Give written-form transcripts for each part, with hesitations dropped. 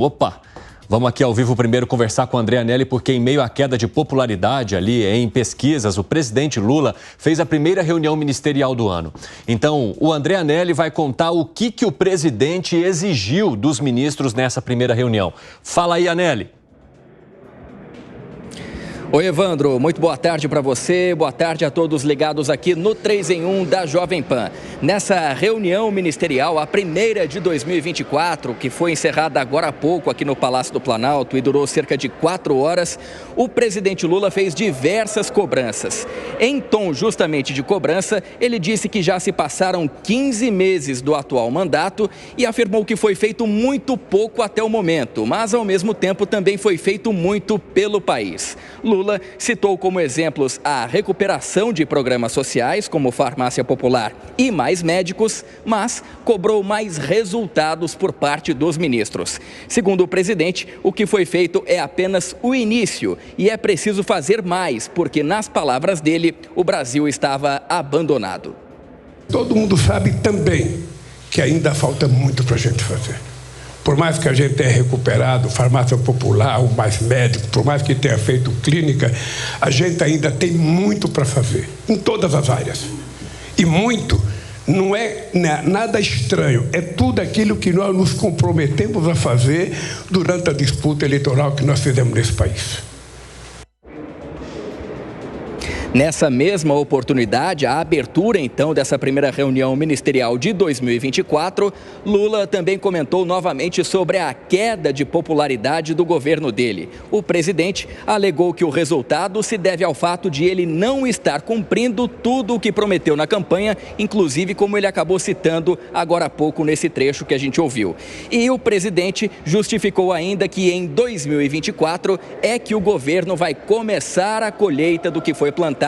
Opa! Vamos aqui ao vivo primeiro conversar com o André Anelli, porque em meio à queda de popularidade ali em pesquisas, o presidente Lula fez a primeira reunião ministerial do ano. Então, o André Anelli vai contar o que o presidente exigiu dos ministros nessa primeira reunião. Fala aí, Anelli. Oi, Evandro, muito boa tarde para você, boa tarde a todos ligados aqui no 3 em 1 da Jovem Pan. Nessa reunião ministerial, a primeira de 2024, que foi encerrada agora há pouco aqui no Palácio do Planalto e durou cerca de 4 horas, o presidente Lula fez diversas cobranças. Em tom justamente de cobrança, ele disse que já se passaram 15 meses do atual mandato e afirmou que foi feito muito pouco até o momento, mas ao mesmo tempo também foi feito muito pelo país. Lula citou como exemplos a recuperação de programas sociais, como Farmácia Popular e Mais Médicos, mas cobrou mais resultados por parte dos ministros. Segundo o presidente, o que foi feito é apenas o início e é preciso fazer mais, porque, nas palavras dele, o Brasil estava abandonado. Todo mundo sabe também que ainda falta muito para a gente fazer. Por mais que a gente tenha recuperado Farmácia Popular, o Mais Médico, por mais que tenha feito clínica, a gente ainda tem muito para fazer, em todas as áreas. E muito não é nada estranho, é tudo aquilo que nós nos comprometemos a fazer durante a disputa eleitoral que nós fizemos nesse país. Nessa mesma oportunidade, a abertura então dessa primeira reunião ministerial de 2024, Lula também comentou novamente sobre a queda de popularidade do governo dele. O presidente alegou que o resultado se deve ao fato de ele não estar cumprindo tudo o que prometeu na campanha, inclusive como ele acabou citando agora há pouco nesse trecho que a gente ouviu. E o presidente justificou ainda que em 2024 é que o governo vai começar a colheita do que foi plantado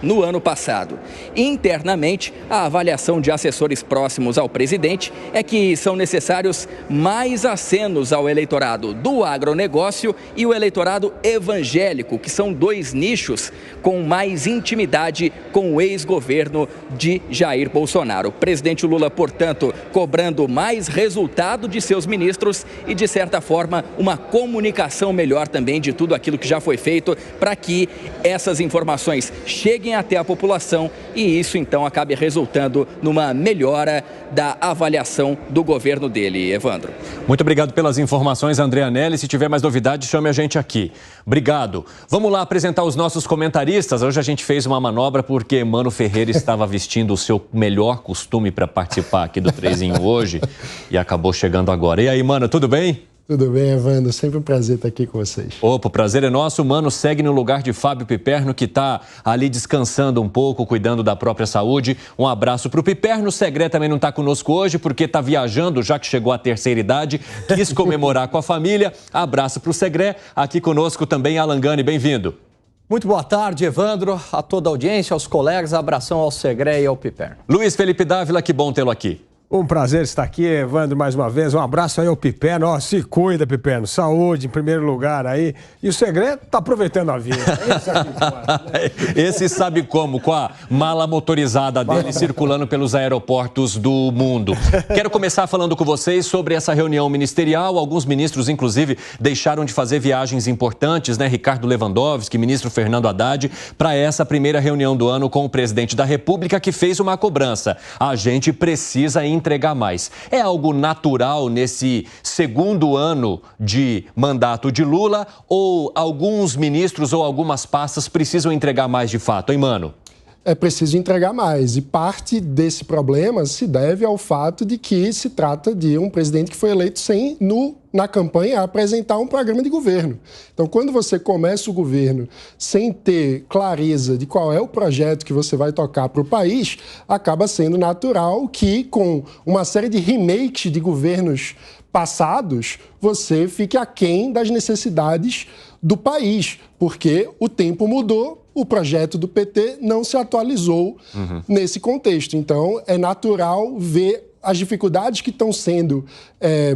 no ano passado. Internamente, a avaliação de assessores próximos ao presidente é que são necessários mais acenos ao eleitorado do agronegócio e o eleitorado evangélico, que são 2 nichos com mais intimidade com o ex-governo de Jair Bolsonaro. O presidente Lula, portanto, cobrando mais resultado de seus ministros e, de certa forma, uma comunicação melhor também de tudo aquilo que já foi feito para que essas informações cheguem até a população e isso então acabe resultando numa melhora da avaliação do governo dele, Evandro. Muito obrigado pelas informações, André Anelli. Se tiver mais novidades, chame a gente aqui. Obrigado. Vamos lá apresentar os nossos comentaristas. Hoje a gente fez uma manobra porque Mano Ferreira estava vestindo o seu melhor costume para participar aqui do 3 em 1 hoje e acabou chegando agora. E aí, Mano, tudo bem? Tudo bem, Evandro? Sempre um prazer estar aqui com vocês. Opa, o prazer é nosso. O Mano segue no lugar de Fábio Piperno, que está ali descansando um pouco, cuidando da própria saúde. Um abraço para o Piperno. O Segré também não está conosco hoje, porque está viajando, já que chegou à terceira idade. Quis comemorar com a família. Abraço para o Segré. Aqui conosco também Alan Gani. Bem-vindo. Muito boa tarde, Evandro, a toda a audiência, aos colegas. Abração ao Segré e ao Piperno. Luiz Felipe Dávila, que bom tê-lo aqui. Um prazer estar aqui, Evandro, mais uma vez. Um abraço aí ao Piperno. Ó, se cuida, Piperno. Saúde em primeiro lugar aí. E o segredo tá aproveitando a vida. Esse sabe como, com a mala motorizada dele circulando pelos aeroportos do mundo. Quero começar falando com vocês sobre essa reunião ministerial. Alguns ministros, inclusive, deixaram de fazer viagens importantes, né? Ricardo Lewandowski, ministro Fernando Haddad, para essa primeira reunião do ano com o presidente da República, que fez uma cobrança. A gente precisa entregar mais. É algo natural nesse segundo ano de mandato de Lula ou alguns ministros ou algumas pastas precisam entregar mais de fato, hein, Mano? É preciso entregar mais. E parte desse problema se deve ao fato de que se trata de um presidente que foi eleito sem, na campanha, apresentar um programa de governo. Então, quando você começa o governo sem ter clareza de qual é o projeto que você vai tocar para o país, acaba sendo natural que, com uma série de remakes de governos passados, você fique aquém das necessidades do país, porque o tempo mudou, o projeto do PT não se atualizou nesse contexto. Então, é natural ver as dificuldades que estão sendo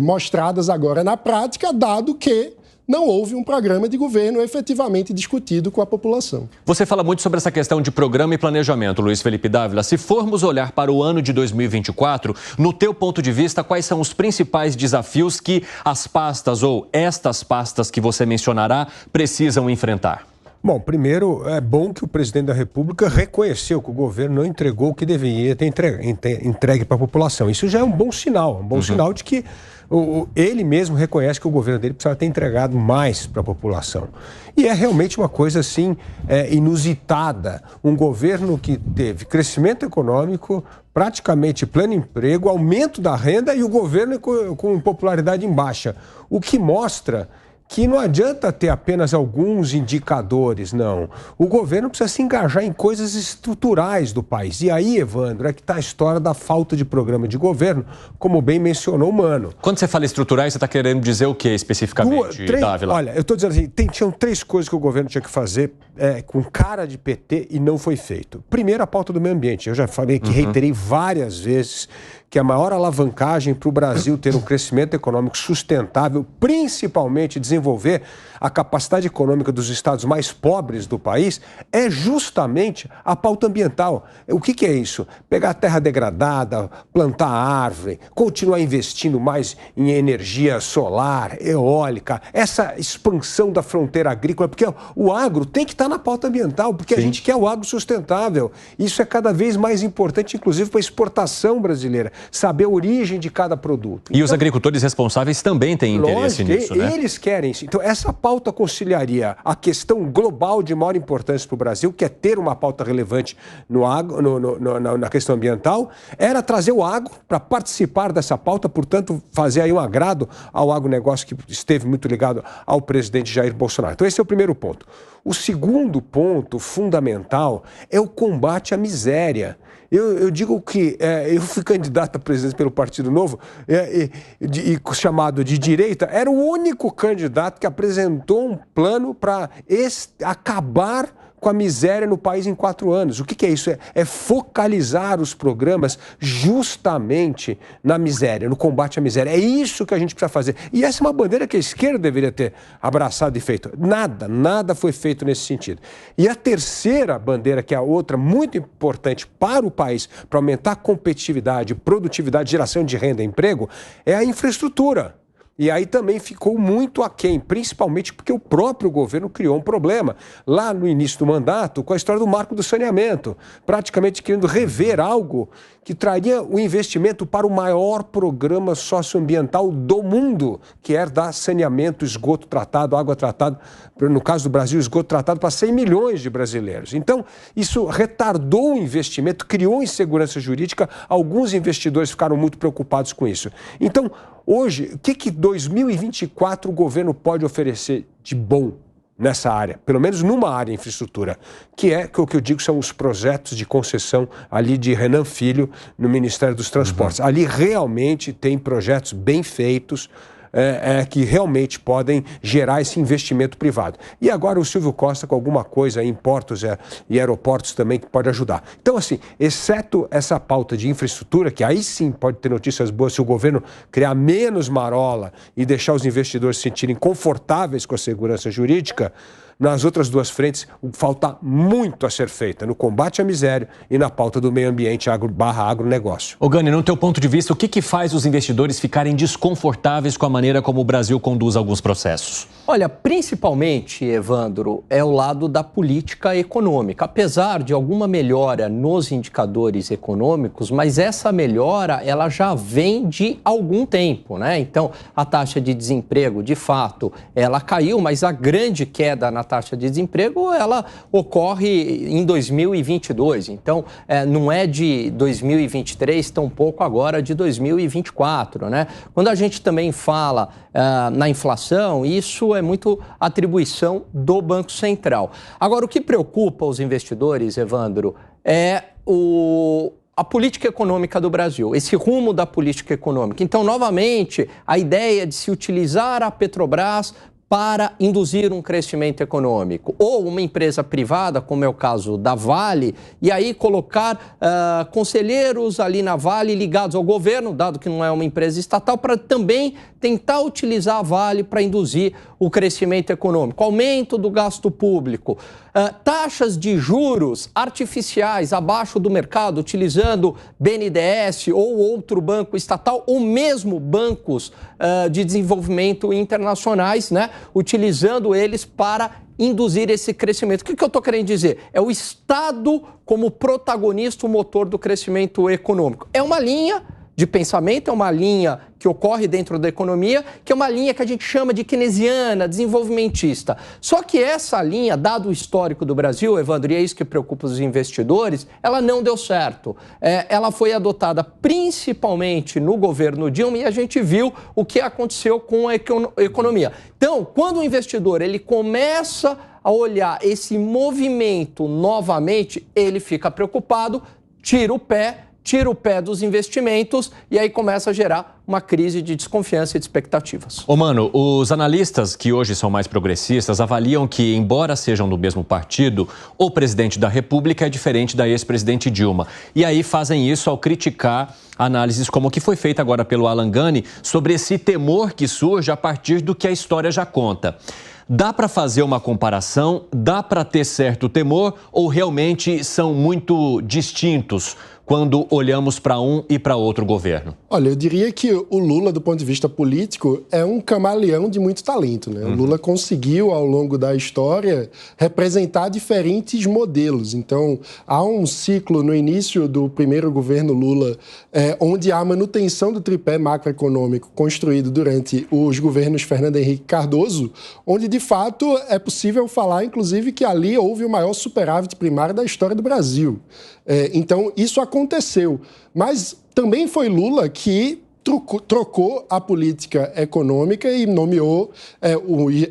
mostradas agora na prática, dado que não houve um programa de governo efetivamente discutido com a população. Você fala muito sobre essa questão de programa e planejamento, Luiz Felipe Dávila. Se formos olhar para o ano de 2024, no teu ponto de vista, quais são os principais desafios que as pastas ou estas pastas que você mencionará precisam enfrentar? Bom, primeiro, é bom que o presidente da República reconheceu que o governo não entregou o que deveria ter entregue para a população. Isso já é um bom sinal, sinal de que ele mesmo reconhece que o governo dele precisava ter entregado mais para a população. E é realmente uma coisa, assim, inusitada. Um governo que teve crescimento econômico, praticamente pleno emprego, aumento da renda e o governo com popularidade em baixa. O que mostra que não adianta ter apenas alguns indicadores, não. O governo precisa se engajar em coisas estruturais do país. E aí, Evandro, é que está a história da falta de programa de governo, como bem mencionou o Mano. Quando você fala estruturais, você está querendo dizer o que especificamente, Dávila? Olha, eu estou dizendo assim, tinham 3 coisas que o governo tinha que fazer com cara de PT e não foi feito. Primeiro, a pauta do meio ambiente. Eu já falei que reiterei várias vezes que a maior alavancagem para o Brasil ter um crescimento econômico sustentável, principalmente desenvolver a capacidade econômica dos estados mais pobres do país, é justamente a pauta ambiental. O que é isso? Pegar a terra degradada, plantar árvore, continuar investindo mais em energia solar, eólica, essa expansão da fronteira agrícola, porque o agro tem que estar na pauta ambiental, porque a gente quer o agro sustentável. Isso é cada vez mais importante, inclusive para a exportação brasileira, saber a origem de cada produto. E os agricultores responsáveis também têm interesse nisso, né? Eles querem isso. Então, essa pauta conciliaria a questão global de maior importância para o Brasil, que é ter uma pauta relevante na questão ambiental, era trazer o agro para participar dessa pauta, portanto, fazer aí um agrado ao agronegócio que esteve muito ligado ao presidente Jair Bolsonaro. Então, esse é o primeiro ponto. O segundo ponto fundamental é o combate à miséria. Eu digo que eu fui candidato a presidente pelo Partido Novo, chamado de direita, era o único candidato que apresentou um plano para acabar com a miséria no país em 4 anos. O que é isso? É focalizar os programas justamente na miséria, no combate à miséria. É isso que a gente precisa fazer. E essa é uma bandeira que a esquerda deveria ter abraçado e feito. Nada foi feito nesse sentido. E a terceira bandeira, que é a outra muito importante para o país, para aumentar a competitividade, produtividade, geração de renda e emprego, é a infraestrutura. E aí também ficou muito aquém, principalmente porque o próprio governo criou um problema lá no início do mandato com a história do marco do saneamento, praticamente querendo rever algo que traria o investimento para o maior programa socioambiental do mundo, que é dar saneamento, esgoto tratado, água tratada, no caso do Brasil, esgoto tratado para 100 milhões de brasileiros. Então, isso retardou o investimento, criou insegurança jurídica, alguns investidores ficaram muito preocupados com isso. Então, hoje, o que 2024 o governo pode oferecer de bom nessa área? Pelo menos numa área de infraestrutura, que é o que eu digo são os projetos de concessão ali de Renan Filho no Ministério dos Transportes. Ali realmente tem projetos bem feitos, que realmente podem gerar esse investimento privado. E agora o Silvio Costa com alguma coisa em portos e aeroportos também que pode ajudar. Então, assim, exceto essa pauta de infraestrutura, que aí sim pode ter notícias boas se o governo criar menos marola e deixar os investidores se sentirem confortáveis com a segurança jurídica, nas outras 2 frentes, falta muito a ser feita, no combate à miséria e na pauta do meio ambiente /agronegócio. Ô Gani, no teu ponto de vista, o que faz os investidores ficarem desconfortáveis com a maneira como o Brasil conduz alguns processos? Olha, principalmente, Evandro, é o lado da política econômica. Apesar de alguma melhora nos indicadores econômicos, mas essa melhora, ela já vem de algum tempo, né? Então, a taxa de desemprego, de fato, ela caiu, mas a grande queda na taxa de desemprego, ela ocorre em 2022. Então, não é de 2023, tampouco agora de 2024, né? Quando a gente também fala na inflação, isso é muito atribuição do Banco Central. Agora, o que preocupa os investidores, Evandro, é a política econômica do Brasil, esse rumo da política econômica. Então, novamente, a ideia de se utilizar a Petrobras para induzir um crescimento econômico. Ou uma empresa privada, como é o caso da Vale, e aí colocar conselheiros ali na Vale ligados ao governo, dado que não é uma empresa estatal, para também tentar utilizar a Vale para induzir o crescimento econômico. Aumento do gasto público, taxas de juros artificiais abaixo do mercado, utilizando BNDES ou outro banco estatal, ou mesmo bancos de desenvolvimento internacionais, né, utilizando eles para induzir esse crescimento. O que eu estou querendo dizer? É o Estado como protagonista, o motor do crescimento econômico. É uma linha de pensamento, é uma linha que ocorre dentro da economia, que é uma linha que a gente chama de keynesiana, desenvolvimentista. Só que essa linha, dado o histórico do Brasil, Evandro, e é isso que preocupa os investidores, ela não deu certo. Ela foi adotada principalmente no governo Dilma e a gente viu o que aconteceu com a economia. Então, quando o investidor ele começa a olhar esse movimento novamente, ele fica preocupado, tira o pé dos investimentos e aí começa a gerar uma crise de desconfiança e de expectativas. Ô, Mano, os analistas que hoje são mais progressistas avaliam que, embora sejam do mesmo partido, o presidente da República é diferente da ex-presidente Dilma. E aí fazem isso ao criticar análises como a que foi feita agora pelo Alan Gani sobre esse temor que surge a partir do que a história já conta. Dá para fazer uma comparação? Dá para ter certo temor? Ou realmente são muito distintos quando olhamos para um e para outro governo? Olha, eu diria que o Lula, do ponto de vista político, é um camaleão de muito talento, né? O Lula conseguiu, ao longo da história, representar diferentes modelos. Então, há um ciclo no início do primeiro governo Lula, onde há a manutenção do tripé macroeconômico construído durante os governos Fernando Henrique Cardoso, onde, de fato, é possível falar, inclusive, que ali houve o maior superávit primário da história do Brasil. Então, isso aconteceu. Mas também foi Lula que trocou a política econômica e nomeou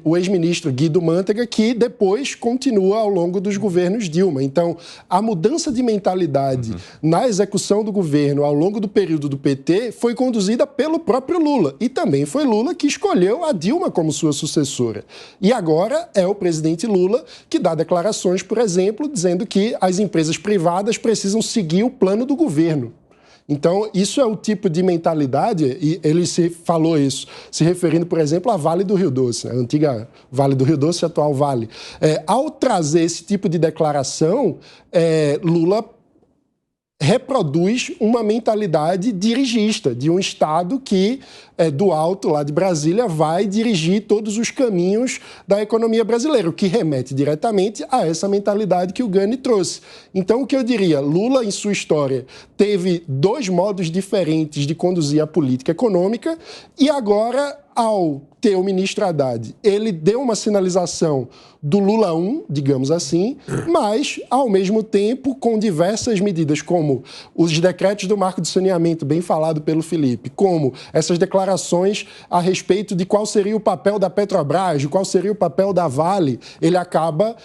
o ex-ministro Guido Mantega, que depois continua ao longo dos governos Dilma. Então, a mudança de mentalidade na execução do governo ao longo do período do PT foi conduzida pelo próprio Lula. E também foi Lula que escolheu a Dilma como sua sucessora. E agora é o presidente Lula que dá declarações, por exemplo, dizendo que as empresas privadas precisam seguir o plano do governo. Então, isso é o tipo de mentalidade, e ele falou isso, se referindo, por exemplo, à Vale do Rio Doce, a antiga Vale do Rio Doce e a atual Vale. Ao trazer esse tipo de declaração, Lula reproduz uma mentalidade dirigista, de um Estado que, do alto, lá de Brasília, vai dirigir todos os caminhos da economia brasileira, o que remete diretamente a essa mentalidade que o Gani trouxe. Então, o que eu diria, Lula, em sua história, teve dois modos diferentes de conduzir a política econômica e agora, ao ter o ministro Haddad, ele deu uma sinalização do Lula 1, digamos assim, mas, ao mesmo tempo, com diversas medidas, como os decretos do marco de saneamento, bem falado pelo Felipe, como essas declarações a respeito de qual seria o papel da Petrobras, de qual seria o papel da Vale, ele acaba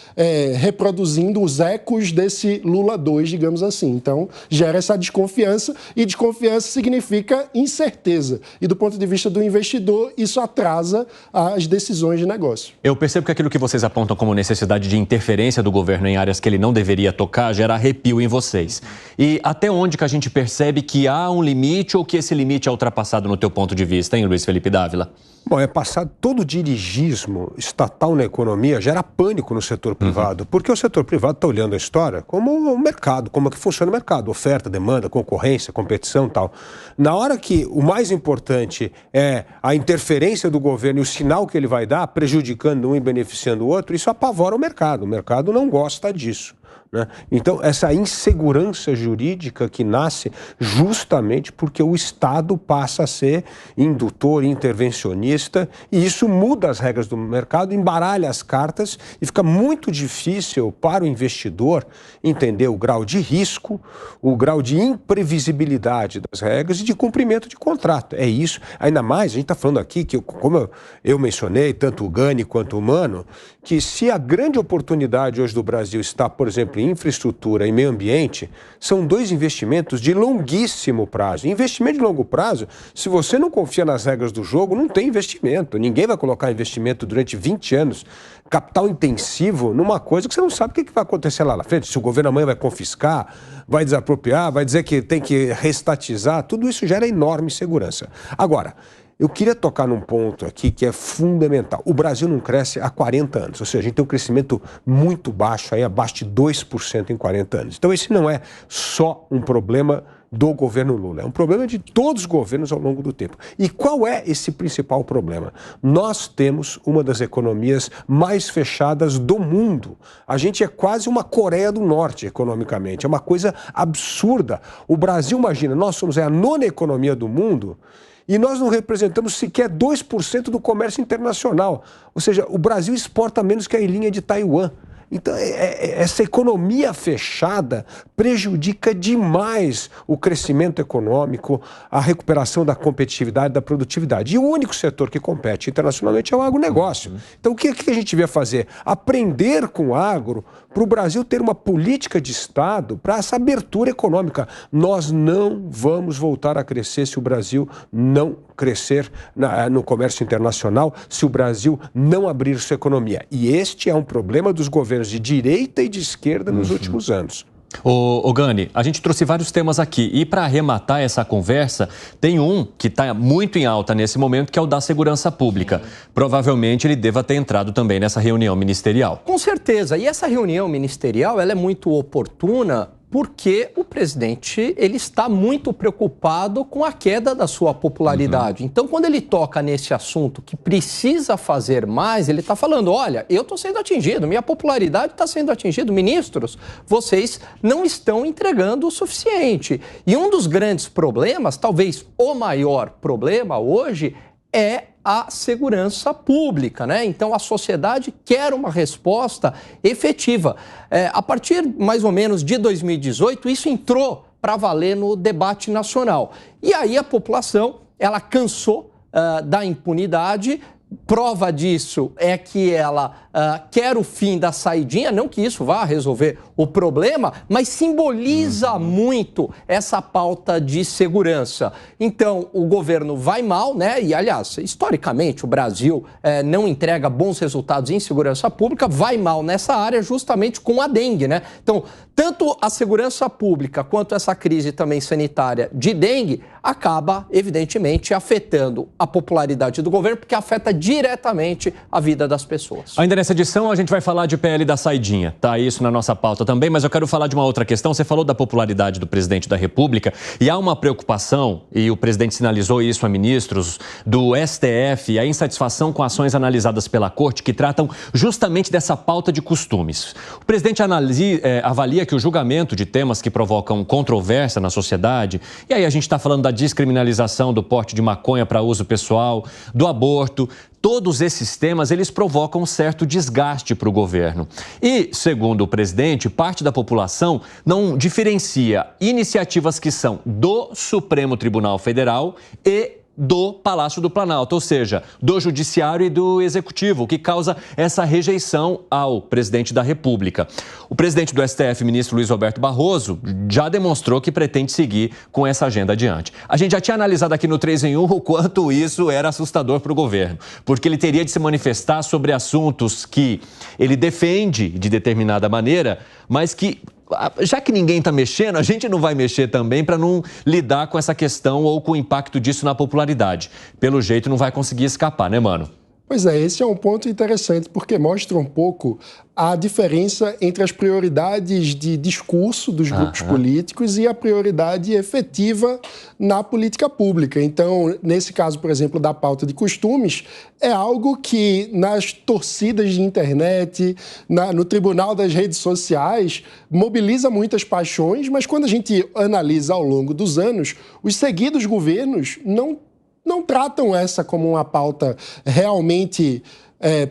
reproduzindo os ecos desse Lula 2, digamos assim. Então, gera essa desconfiança, e desconfiança significa incerteza. E, do ponto de vista do investidor, isso atrasa as decisões de negócio. Eu percebo que aquilo que vocês apontam como necessidade de interferência do governo em áreas que ele não deveria tocar gera arrepio em vocês. E até onde que a gente percebe que há um limite ou que esse limite é ultrapassado no teu ponto de vista, hein, Luiz Felipe Dávila? Bom, passado todo o dirigismo estatal na economia gera pânico no setor privado, porque o setor privado está olhando a história como o mercado, como é que funciona o mercado, oferta, demanda, concorrência, competição e tal. Na hora que o mais importante é a interferência do governo e o sinal que ele vai dar, prejudicando um e beneficiando o outro, isso apavora o mercado não gosta disso. Né? Então, essa insegurança jurídica que nasce justamente porque o Estado passa a ser indutor, intervencionista, e isso muda as regras do mercado, embaralha as cartas e fica muito difícil para o investidor entender o grau de risco, o grau de imprevisibilidade das regras e de cumprimento de contrato. É isso. Ainda mais, a gente está falando aqui, que como eu mencionei, tanto o Gani quanto o Mano, que se a grande oportunidade hoje do Brasil está, por exemplo, infraestrutura e meio ambiente são 2 investimentos de longuíssimo prazo. Investimento de longo prazo, se você não confia nas regras do jogo, não tem investimento. Ninguém vai colocar investimento durante 20 anos, capital intensivo, numa coisa que você não sabe o que vai acontecer lá na frente. Se o governo amanhã vai confiscar, vai desapropriar, vai dizer que tem que reestatizar, tudo isso gera enorme insegurança. Agora, eu queria tocar num ponto aqui que é fundamental. O Brasil não cresce há 40 anos, ou seja, a gente tem um crescimento muito baixo, aí abaixo de 2% em 40 anos. Então esse não é só um problema do governo Lula, é um problema de todos os governos ao longo do tempo. E qual é esse principal problema? Nós temos uma das economias mais fechadas do mundo. A gente é quase uma Coreia do Norte economicamente, é uma coisa absurda. O Brasil, imagina, nós somos a 9ª economia do mundo, e nós não representamos sequer 2% do comércio internacional. Ou seja, o Brasil exporta menos que a ilhinha de Taiwan. Então, essa economia fechada prejudica demais o crescimento econômico, a recuperação da competitividade, da produtividade. E o único setor que compete internacionalmente é o agronegócio. Então, o que a gente devia fazer? Aprender com o agro para o Brasil ter uma política de Estado para essa abertura econômica. Nós não vamos voltar a crescer se o Brasil não crescer no comércio internacional, se o Brasil não abrir sua economia. E este é um problema dos governos de direita e de esquerda nos últimos anos. Ô Gani, a gente trouxe vários temas aqui e para arrematar essa conversa, tem um que está muito em alta nesse momento, que é o da segurança pública. Provavelmente ele deva ter entrado também nessa reunião ministerial. Com certeza. E essa reunião ministerial ela é muito oportuna porque o presidente ele está muito preocupado com a queda da sua popularidade. Então, quando ele toca nesse assunto que precisa fazer mais, ele está falando, olha, eu estou sendo atingido, minha popularidade está sendo atingida, ministros, vocês não estão entregando o suficiente. E um dos grandes problemas, talvez o maior problema hoje, é a segurança pública, né? Então, a sociedade quer uma resposta efetiva. A partir, mais ou menos, de 2018, isso entrou para valer no debate nacional. E aí a população, ela cansou da impunidade. Prova disso é que ela quer o fim da saidinha, não que isso vá resolver o problema, mas simboliza muito essa pauta de segurança. Então, o governo vai mal, né? E, aliás, historicamente, o Brasil não entrega bons resultados em segurança pública, vai mal nessa área justamente com a dengue, né? Então, tanto a segurança pública quanto essa crise também sanitária de dengue acaba, evidentemente, afetando a popularidade do governo, porque afeta diretamente a vida das pessoas. Ainda nessa edição a gente vai falar de PL da saidinha, tá? Isso na nossa pauta também, mas eu quero falar de uma outra questão. Você falou da popularidade do presidente da República e há uma preocupação, e o presidente sinalizou isso a ministros do STF, a insatisfação com ações analisadas pela Corte que tratam justamente dessa pauta de costumes. O presidente avalia que o julgamento de temas que provocam controvérsia na sociedade, e aí a gente está falando da descriminalização do porte de maconha para uso pessoal, do aborto, todos esses temas, eles provocam um certo desgaste para o governo. E, segundo o presidente, parte da população não diferencia iniciativas que são do Supremo Tribunal Federal e do Palácio do Planalto, ou seja, do Judiciário e do Executivo, o que causa essa rejeição ao presidente da República. O presidente do STF, ministro Luiz Roberto Barroso, já demonstrou que pretende seguir com essa agenda adiante. A gente já tinha analisado aqui no 3 em 1 o quanto isso era assustador para o governo, porque ele teria de se manifestar sobre assuntos que ele defende de determinada maneira, mas que, já que ninguém está mexendo, a gente não vai mexer também para não lidar com essa questão ou com o impacto disso na popularidade. Pelo jeito não vai conseguir escapar, né, mano? Pois é, esse é um ponto interessante porque mostra um pouco a diferença entre as prioridades de discurso dos grupos políticos e a prioridade efetiva na política pública. Então, nesse caso, por exemplo, da pauta de costumes, é algo que nas torcidas de internet, no tribunal das redes sociais, mobiliza muitas paixões, mas quando a gente analisa ao longo dos anos, os seguidos governos não tratam essa como uma pauta realmente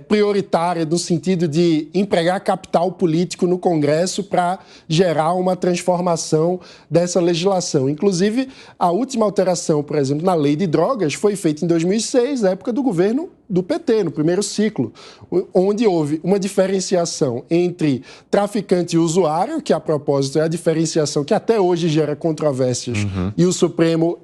prioritária no sentido de empregar capital político no Congresso para gerar uma transformação dessa legislação. Inclusive, a última alteração, por exemplo, na lei de drogas foi feita em 2006, na época do governo do PT, no primeiro ciclo, onde houve uma diferenciação entre traficante e usuário, que a propósito é a diferenciação que até hoje gera controvérsias, e o Supremo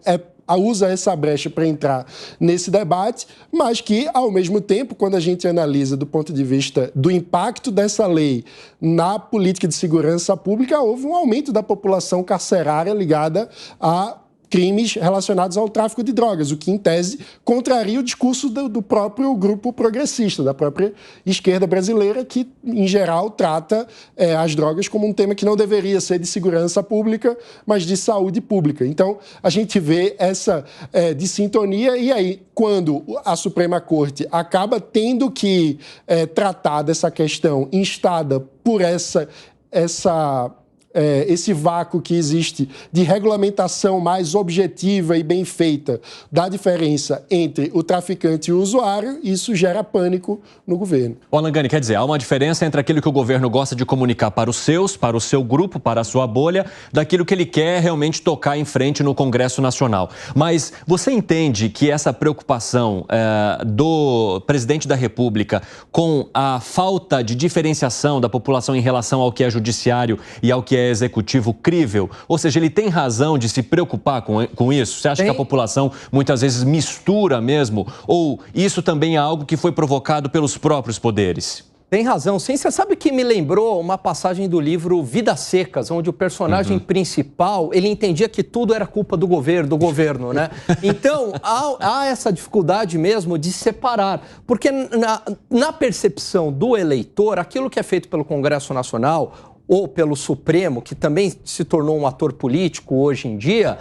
usa essa brecha para entrar nesse debate, mas que, ao mesmo tempo, quando a gente analisa do ponto de vista do impacto dessa lei na política de segurança pública, houve um aumento da população carcerária ligada a crimes relacionados ao tráfico de drogas, o que, em tese, contraria o discurso do próprio grupo progressista, da própria esquerda brasileira, que, em geral, trata as drogas como um tema que não deveria ser de segurança pública, mas de saúde pública. Então, a gente vê essa dissintonia e aí, quando a Suprema Corte acaba tendo que tratar dessa questão instada por esse vácuo que existe de regulamentação mais objetiva e bem feita da diferença entre o traficante e o usuário, isso gera pânico no governo. Alan Gani, quer dizer, há uma diferença entre aquilo que o governo gosta de comunicar para os seus, para o seu grupo, para a sua bolha, daquilo que ele quer realmente tocar em frente no Congresso Nacional. Mas você entende que essa preocupação do presidente da República com a falta de diferenciação da população em relação ao que é judiciário e ao que é executivo crível? Ou seja, ele tem razão de se preocupar com isso? Você acha que a população muitas vezes mistura mesmo? Ou isso também é algo que foi provocado pelos próprios poderes? Tem razão, sim. Você sabe que me lembrou uma passagem do livro Vidas Secas, onde o personagem principal, ele entendia que tudo era culpa do governo, né? Então, há essa dificuldade mesmo de separar, porque na percepção do eleitor, aquilo que é feito pelo Congresso Nacional ou pelo Supremo, que também se tornou um ator político hoje em dia,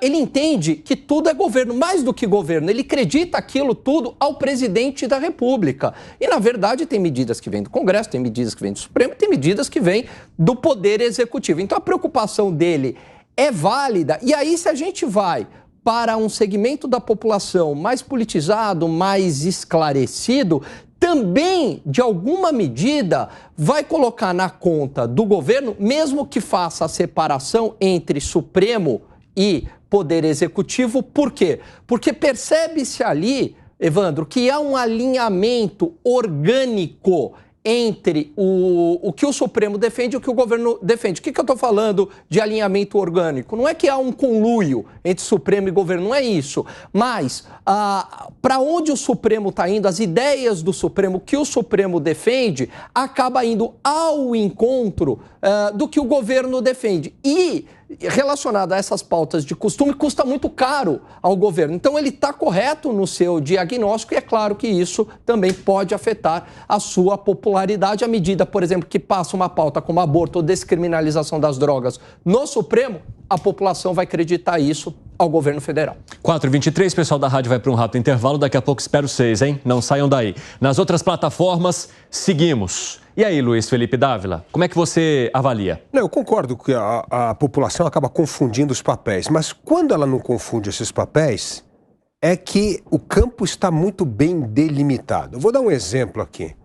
ele entende que tudo é governo, mais do que governo. Ele acredita aquilo tudo ao presidente da República. E, na verdade, tem medidas que vêm do Congresso, tem medidas que vêm do Supremo, tem medidas que vêm do Poder Executivo. Então, a preocupação dele é válida. E aí, se a gente vai para um segmento da população mais politizado, mais esclarecido, também, de alguma medida, vai colocar na conta do governo, mesmo que faça a separação entre Supremo e Poder Executivo. Por quê? Porque percebe-se ali, Evandro, que há um alinhamento orgânico entre o que o Supremo defende e o que o governo defende. O que eu estou falando de alinhamento orgânico? Não é que há um conluio entre Supremo e governo, não é isso. Mas para onde o Supremo está indo, as ideias do Supremo, que o Supremo defende, acaba indo ao encontro do que o governo defende. E, relacionado a essas pautas de costume, custa muito caro ao governo. Então, ele está correto no seu diagnóstico e é claro que isso também pode afetar a sua popularidade. À medida, por exemplo, que passa uma pauta como aborto ou descriminalização das drogas no Supremo, a população vai acreditar isso ao governo federal. 4h23, pessoal da rádio vai para um rápido intervalo. Daqui a pouco espero vocês, hein? Não saiam daí. Nas outras plataformas, seguimos. E aí, Luiz Felipe Dávila, como é que você avalia? Não, eu concordo que a população acaba confundindo os papéis, mas quando ela não confunde esses papéis, é que o campo está muito bem delimitado. Eu vou dar um exemplo aqui.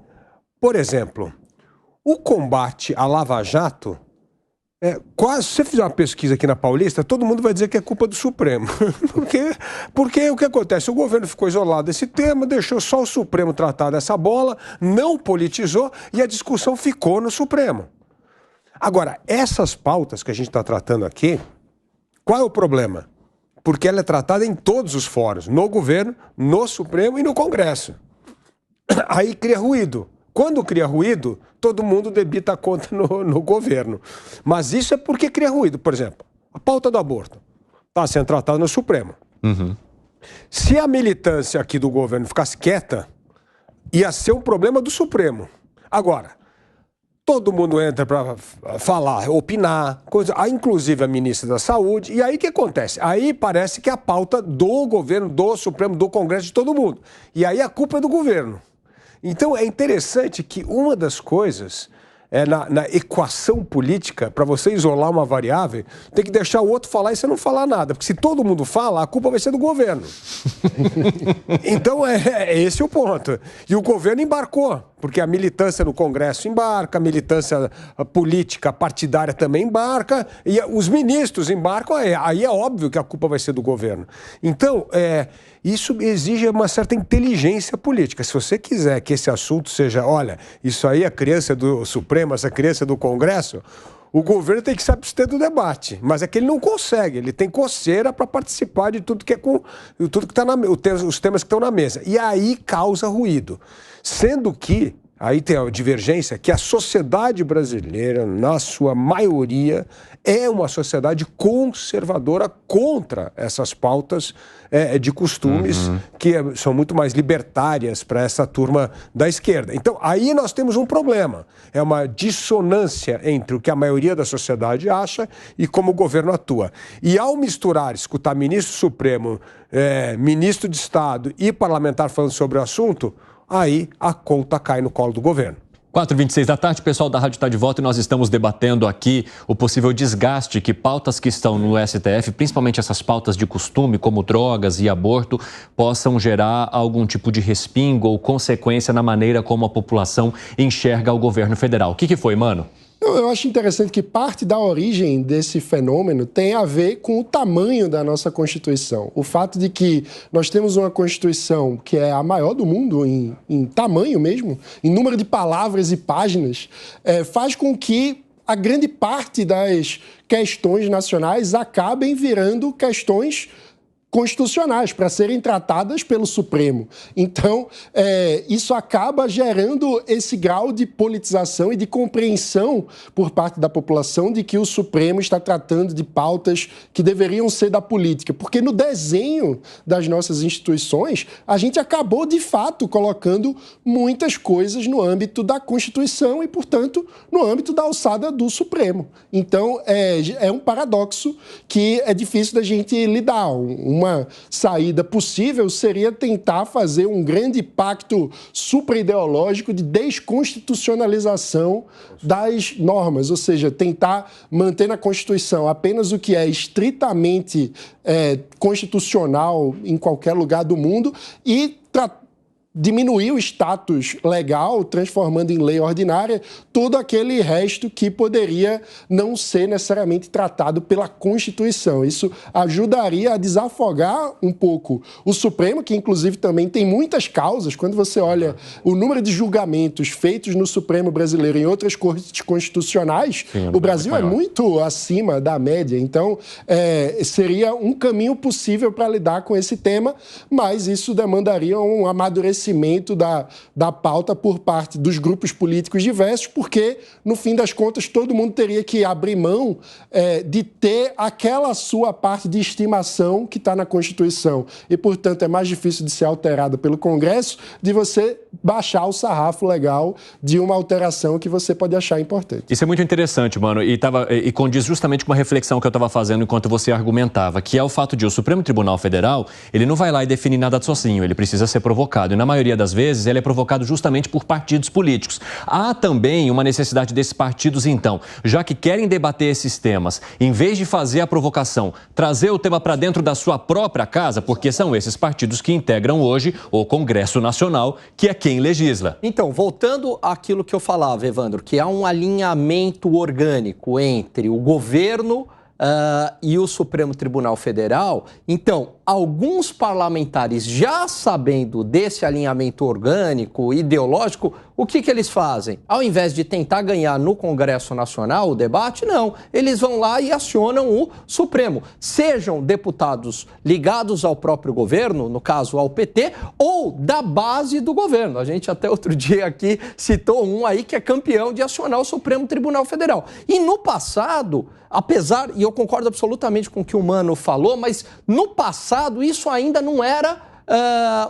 Por exemplo, o combate à Lava Jato, se você fizer uma pesquisa aqui na Paulista, todo mundo vai dizer que é culpa do Supremo. Porque o que acontece? O governo ficou isolado desse tema, deixou só o Supremo tratar dessa bola, não politizou e a discussão ficou no Supremo. Agora, essas pautas que a gente está tratando aqui, qual é o problema? Porque ela é tratada em todos os fóruns, no governo, no Supremo e no Congresso. Aí cria ruído. Quando cria ruído, todo mundo debita a conta no governo. Mas isso é porque cria ruído. Por exemplo, a pauta do aborto está sendo tratada no Supremo. Se a militância aqui do governo ficasse quieta, ia ser um problema do Supremo. Agora, todo mundo entra para falar, opinar, inclusive a ministra da Saúde. E aí o que acontece? Aí parece que é a pauta do governo, do Supremo, do Congresso, de todo mundo. E aí a culpa é do governo. Então, é interessante que uma das coisas na equação política, para você isolar uma variável, tem que deixar o outro falar e você não falar nada. Porque se todo mundo fala, a culpa vai ser do governo. Então, esse é o ponto. E o governo embarcou, porque a militância no Congresso embarca, a militância política partidária também embarca, e os ministros embarcam, aí é óbvio que a culpa vai ser do governo. Então, isso exige uma certa inteligência política. Se você quiser que esse assunto seja, olha, isso aí é criança do Supremo, essa criança do Congresso, o governo tem que se abster do debate. Mas é que ele não consegue, ele tem coceira para participar de tudo que está os temas que estão na mesa. E aí causa ruído. Sendo que, aí tem a divergência, que a sociedade brasileira, na sua maioria, é uma sociedade conservadora contra essas pautas de costumes que são muito mais libertárias para essa turma da esquerda. Então, aí nós temos um problema. É uma dissonância entre o que a maioria da sociedade acha e como o governo atua. E ao misturar, escutar ministro supremo, ministro de Estado e parlamentar falando sobre o assunto, aí a conta cai no colo do governo. 4h26 da tarde, o pessoal da Rádio está de volta e nós estamos debatendo aqui o possível desgaste que pautas que estão no STF, principalmente essas pautas de costume, como drogas e aborto, possam gerar algum tipo de respingo ou consequência na maneira como a população enxerga o governo federal. O que foi, mano? Eu acho interessante que parte da origem desse fenômeno tem a ver com o tamanho da nossa Constituição. O fato de que nós temos uma Constituição que é a maior do mundo em tamanho mesmo, em número de palavras e páginas, faz com que a grande parte das questões nacionais acabem virando questões constitucionais para serem tratadas pelo Supremo. Então, isso acaba gerando esse grau de politização e de compreensão por parte da população de que o Supremo está tratando de pautas que deveriam ser da política. Porque no desenho das nossas instituições, a gente acabou, de fato, colocando muitas coisas no âmbito da Constituição e, portanto, no âmbito da alçada do Supremo. Então, é um paradoxo que é difícil da gente lidar. Uma saída possível seria tentar fazer um grande pacto supra-ideológico de desconstitucionalização das normas, ou seja, tentar manter na Constituição apenas o que é estritamente constitucional em qualquer lugar do mundo e diminuir o status legal, transformando em lei ordinária todo aquele resto que poderia não ser necessariamente tratado pela Constituição. Isso ajudaria a desafogar um pouco o Supremo, que inclusive também tem muitas causas. Quando você olha o número de julgamentos feitos no Supremo brasileiro em outras cortes constitucionais, o Brasil é muito acima da média. Então, seria um caminho possível para lidar com esse tema, mas isso demandaria um amadurecimento da pauta por parte dos grupos políticos diversos, porque, no fim das contas, todo mundo teria que abrir mão de ter aquela sua parte de estimação que está na Constituição. E, portanto, é mais difícil de ser alterada pelo Congresso, de você baixar o sarrafo legal de uma alteração que você pode achar importante. Isso é muito interessante, mano, e condiz justamente com uma reflexão que eu estava fazendo enquanto você argumentava, que é o fato de o Supremo Tribunal Federal, ele não vai lá e definir nada sozinho, ele precisa ser provocado. E, na maioria das vezes, ele é provocado justamente por partidos políticos. Há também uma necessidade desses partidos, então, já que querem debater esses temas, em vez de fazer a provocação, trazer o tema para dentro da sua própria casa, porque são esses partidos que integram hoje o Congresso Nacional, que é quem legisla. Então, voltando àquilo que eu falava, Evandro, que há um alinhamento orgânico entre o governo e o Supremo Tribunal Federal. Então, alguns parlamentares, já sabendo desse alinhamento orgânico, ideológico, o que eles fazem? Ao invés de tentar ganhar no Congresso Nacional o debate, não. Eles vão lá e acionam o Supremo. Sejam deputados ligados ao próprio governo, no caso ao PT, ou da base do governo. A gente até outro dia aqui citou um aí que é campeão de acionar o Supremo Tribunal Federal. E no passado, apesar, e eu concordo absolutamente com o que o Mano falou, mas no passado isso ainda não era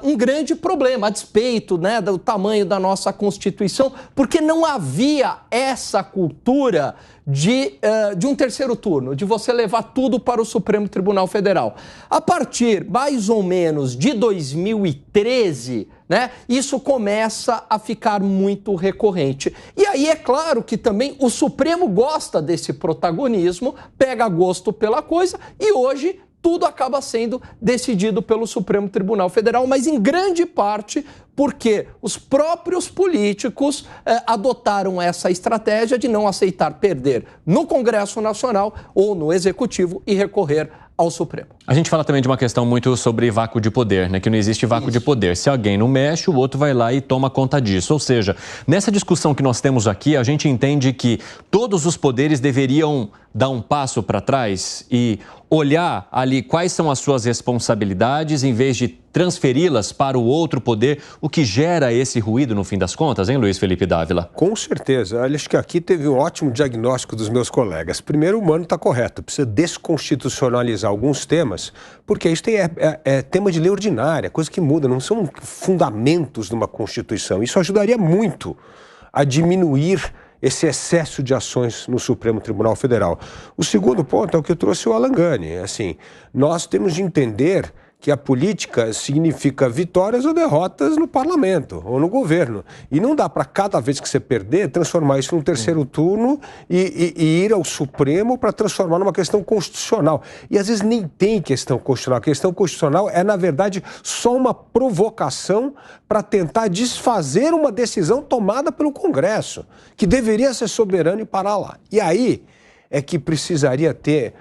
um grande problema, a despeito, né, do tamanho da nossa Constituição, porque não havia essa cultura de um terceiro turno, de você levar tudo para o Supremo Tribunal Federal. A partir, mais ou menos, de 2013, né? Isso começa a ficar muito recorrente. E aí é claro que também o Supremo gosta desse protagonismo, pega gosto pela coisa e hoje tudo acaba sendo decidido pelo Supremo Tribunal Federal, mas em grande parte porque os próprios políticos adotaram essa estratégia de não aceitar perder no Congresso Nacional ou no Executivo e recorrer ao Supremo. A gente fala também de uma questão muito sobre vácuo de poder, né? Que não existe vácuo de poder. Se alguém não mexe, o outro vai lá e toma conta disso. Ou seja, nessa discussão que nós temos aqui, a gente entende que todos os poderes deveriam dar um passo para trás e olhar ali quais são as suas responsabilidades em vez de transferi-las para o outro poder, o que gera esse ruído no fim das contas, hein, Luiz Felipe Dávila? Com certeza. Acho que aqui teve um ótimo diagnóstico dos meus colegas. Primeiro, o Mano está correto, precisa desconstitucionalizar alguns temas, porque isso é tema de lei ordinária, coisa que muda, não são fundamentos de uma Constituição. Isso ajudaria muito a diminuir esse excesso de ações no Supremo Tribunal Federal. O segundo ponto é o que eu trouxe o Alan Gani. Assim, nós temos de entender que a política significa vitórias ou derrotas no parlamento ou no governo. E não dá para, cada vez que você perder, transformar isso num terceiro turno e ir ao Supremo para transformar numa questão constitucional. E às vezes nem tem questão constitucional. A questão constitucional é, na verdade, só uma provocação para tentar desfazer uma decisão tomada pelo Congresso, que deveria ser soberano e parar lá. E aí é que precisaria ter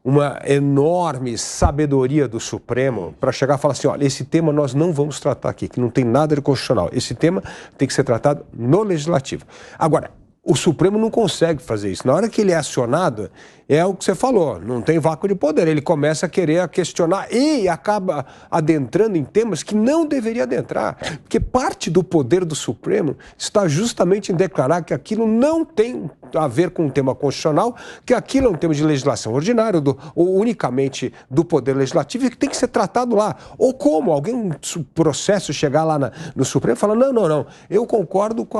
uma enorme sabedoria do Supremo para chegar e falar assim, olha, esse tema nós não vamos tratar aqui, que não tem nada de constitucional. Esse tema tem que ser tratado no Legislativo. Agora, o Supremo não consegue fazer isso. Na hora que ele é acionado, é o que você falou, não tem vácuo de poder. Ele começa a querer questionar e acaba adentrando em temas que não deveria adentrar. Porque parte do poder do Supremo está justamente em declarar que aquilo não tem a ver com um tema constitucional, que aquilo é um tema de legislação ordinária, ou unicamente do poder legislativo, e que tem que ser tratado lá. Ou como alguém, um processo, chegar lá no Supremo e falar, não, eu concordo com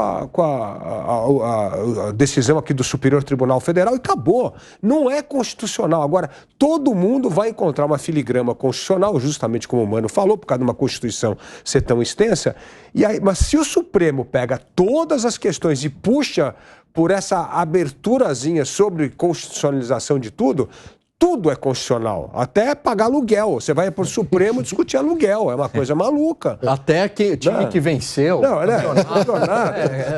a decisão aqui do Superior Tribunal Federal e acabou. Não é constitucional. Agora, todo mundo vai encontrar uma filigrama constitucional, justamente como o Mano falou, por causa de uma Constituição ser tão extensa. Mas se o Supremo pega todas as questões e puxa por essa aberturazinha sobre constitucionalização de tudo, tudo é constitucional, até pagar aluguel. Você vai para o Supremo discutir aluguel, é uma coisa maluca. Até que time que venceu.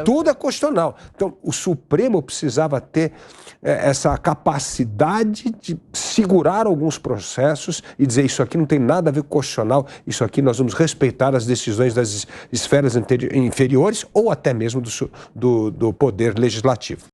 Tudo é constitucional. Então, o Supremo precisava ter essa capacidade de segurar alguns processos e dizer isso aqui não tem nada a ver com constitucional, isso aqui nós vamos respeitar as decisões das esferas inferiores ou até mesmo do poder legislativo.